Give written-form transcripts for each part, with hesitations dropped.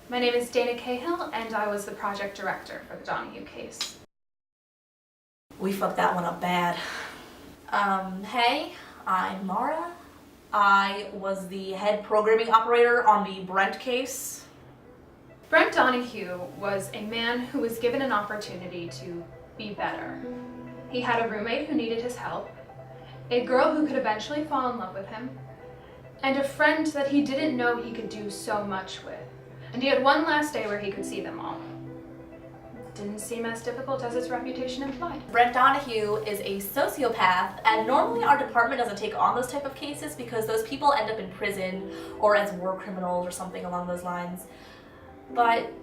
My name is Dana Cahill, and I was the project director for the Donahue case. We fucked that one up bad. Hey, I'm Mara. I was the head programming operator on the Brent case. Brent Donahue was a man who was given an opportunity to be better. He had a roommate who needed his help, a girl who could eventually fall in love with him, and a friend that he didn't know he could do so much with. And he had one last day where he could see them all. Didn't seem as difficult as his reputation implied. Brent Donahue is a sociopath, and normally our department doesn't take on those type of cases because those people end up in prison or as war criminals or something along those lines. But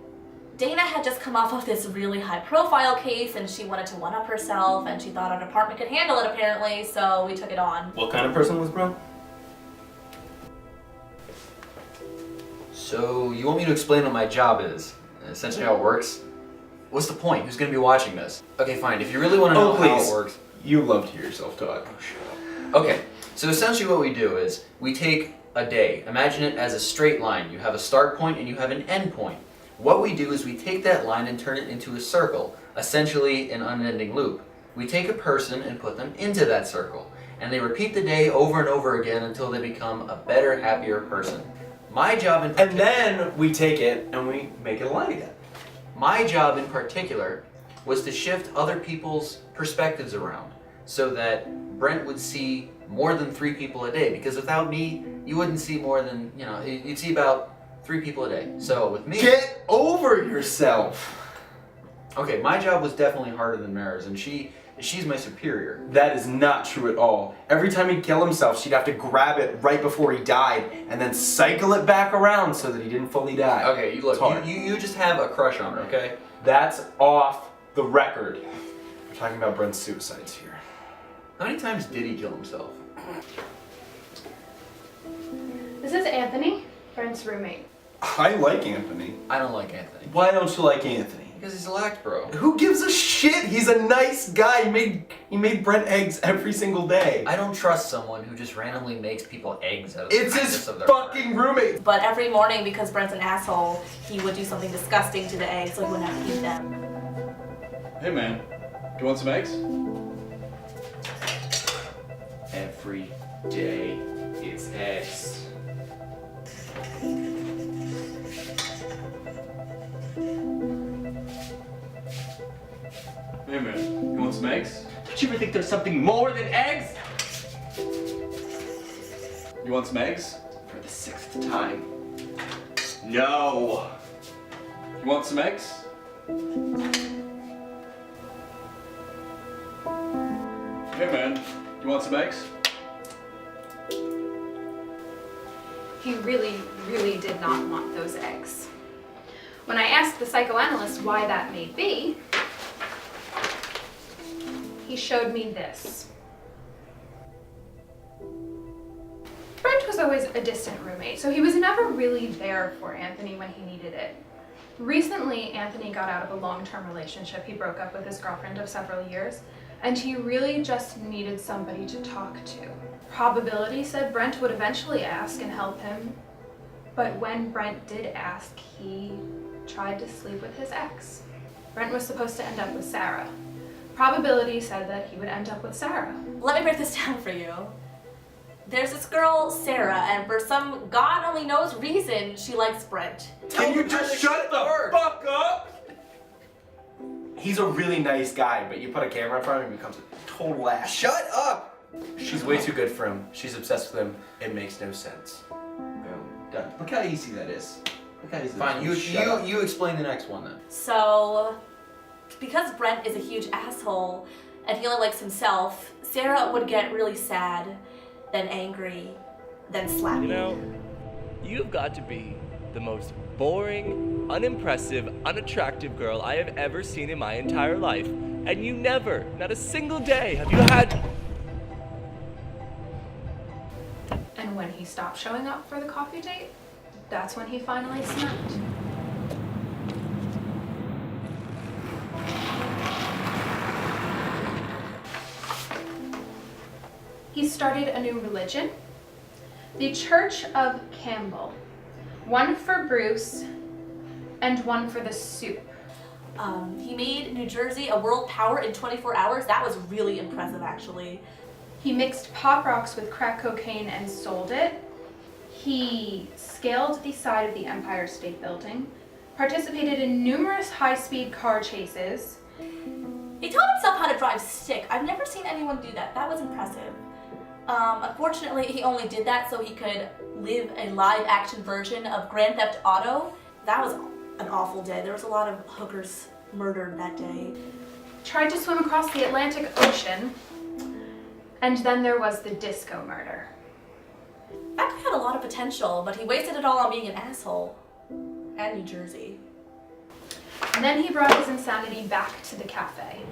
Dana had just come off of this really high profile case and she wanted to one-up herself and she thought our department could handle it apparently, so we took it on. What kind of person was Brent? So, you want me to explain what my job is? Essentially how it works? What's the point? Who's gonna be watching this? Okay, fine. If you really want to know how it works... You love to hear yourself talk. Oh, shut up. Okay, so essentially what we do is, we take a day. Imagine it as a straight line. You have a start point and you have an end point. What we do is we take that line and turn it into a circle, essentially an unending loop. We take a person and put them into that circle, and they repeat the day over and over again until they become a better, happier person. My job in And then we take it and we make it a line again. My job in particular was to shift other people's perspectives around so that Brent would see more than 3 people a day, because without me, you wouldn't see more than, you'd see about 3 people a day. So with me... Get over yourself! Okay, my job was definitely harder than Mara's, and she's my superior. That is not true at all. Every time he'd kill himself, she'd have to grab it right before he died and then cycle it back around so that he didn't fully die. Okay, you just have a crush on her, okay? That's off the record. We're talking about Brent's suicides here. How many times did he kill himself? This is Anthony, Brent's roommate. I like Anthony. I don't like Anthony. Why don't you like Anthony? Because he's a lax bro. Who gives a shit? He's a nice guy. He made Brent eggs every single day. I don't trust someone who just randomly makes people eggs out of It's the his kindness of their fucking roommate. But every morning, because Brent's an asshole, he would do something disgusting to the eggs so he wouldn't have to eat them. Hey man, do you want some eggs? Every day it's eggs. Hey man, you want some eggs? Don't you ever think there's something more than eggs? You want some eggs? For the 6th time. No! You want some eggs? Hey man, you want some eggs? He really, really did not want those eggs. When I asked the psychoanalyst why that may be, he showed me this. Brent was always a distant roommate, so he was never really there for Anthony when he needed it. Recently, Anthony got out of a long-term relationship. He broke up with his girlfriend of several years, and he really just needed somebody to talk to. Probability said Brent would eventually ask and help him, but when Brent did ask, he tried to sleep with his ex. Brent was supposed to end up with Sarah. Probability said that he would end up with Sarah. Let me break this down for you. There's this girl, Sarah, and for some God only knows reason, she likes Brent. Can you just shut the fuck up? He's a really nice guy, but you put a camera in front of him, he becomes a total ass. Shut up! She's way too good for him. She's obsessed with him. It makes no sense. Boom. Done. Look how easy that is. Look how easy that Fine, is. you explain the next one then. So, because Brent is a huge asshole and he only likes himself, Sarah would get really sad, then angry, then slap You know, you've got to be the most boring, unimpressive, unattractive girl I have ever seen in my entire life. And you never, not a single day, have you had... And when he stopped showing up for the coffee date, that's when he finally snapped. He started a new religion, the Church of Campbell. One for Bruce, and one for the soup. He made New Jersey a world power in 24 hours. That was really impressive, actually. He mixed Pop Rocks with crack cocaine and sold it. He scaled the side of the Empire State Building, participated in numerous high-speed car chases. He taught himself how to drive stick. I've never seen anyone do that. That was impressive. Unfortunately, he only did that so he could live a live-action version of Grand Theft Auto. That was an awful day. There was a lot of hookers murdered that day. Tried to swim across the Atlantic Ocean. And then there was the disco murder. That guy had a lot of potential, but he wasted it all on being an asshole. And New Jersey. And then he brought his insanity back to the cafe.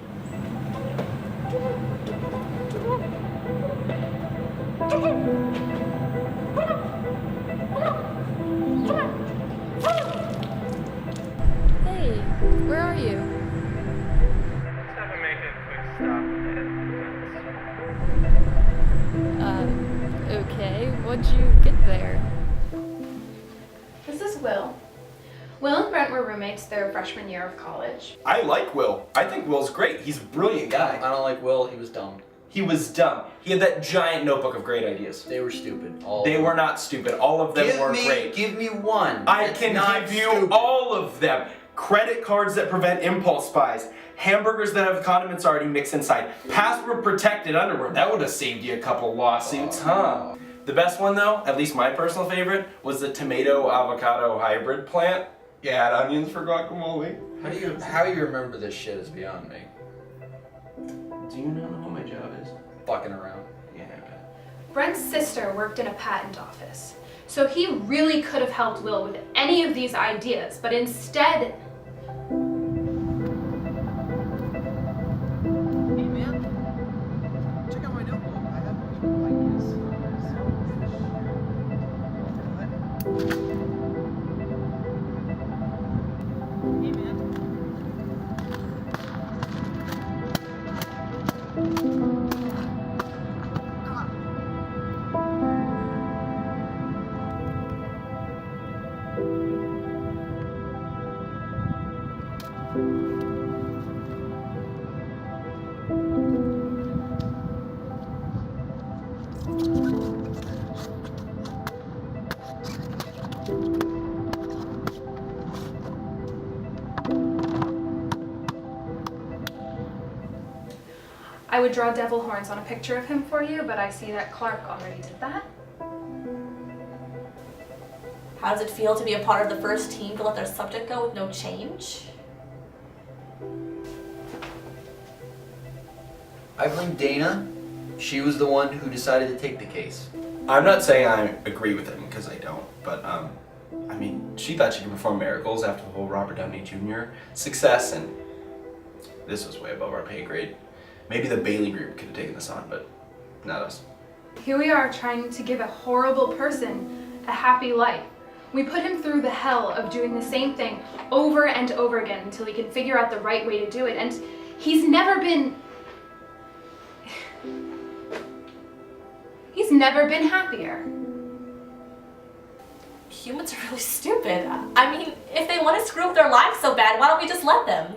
Hey, where are you? Let's have a make a quick stop at Okay, what'd you get there? This is Will. Will and Brent were roommates their freshman year of college. I like Will. I think Will's great. He's a brilliant guy. I don't like Will, he was dumb. He was dumb. He had that giant notebook of great ideas. They were stupid. All They of them. were not stupid. All of them were great. Give me one. I That's can not give you stupid. all of them. Credit cards that prevent impulse buys. Hamburgers that have condiments already mixed inside. Password protected underwear. That would have saved you a couple lawsuits, huh? The best one though, at least my personal favorite, was the tomato avocado hybrid plant. You add onions for guacamole. How you remember this shit is beyond me. Do you know what my job is? Fucking around. Yeah, I bet. Brent's sister worked in a patent office, so he really could have helped Will with any of these ideas, but instead, Hey man, check out my notebook. I have a bunch of ideas for Hey man. I would draw devil horns on a picture of him for you, but I see that Clark already did that. How does it feel to be a part of the first team to let their subject go with no change? I blame Dana. She was the one who decided to take the case. I'm not saying I agree with him, because I don't, but I mean, she thought she could perform miracles after the whole Robert Downey Jr. success, and this was way above our pay grade. Maybe the Bailey group could have taken this on, but not us. Here we are trying to give a horrible person a happy life. We put him through the hell of doing the same thing over and over again until he can figure out the right way to do it, and he's never been happier. Humans are really stupid. I mean, if they want to screw up their lives so bad, why don't we just let them?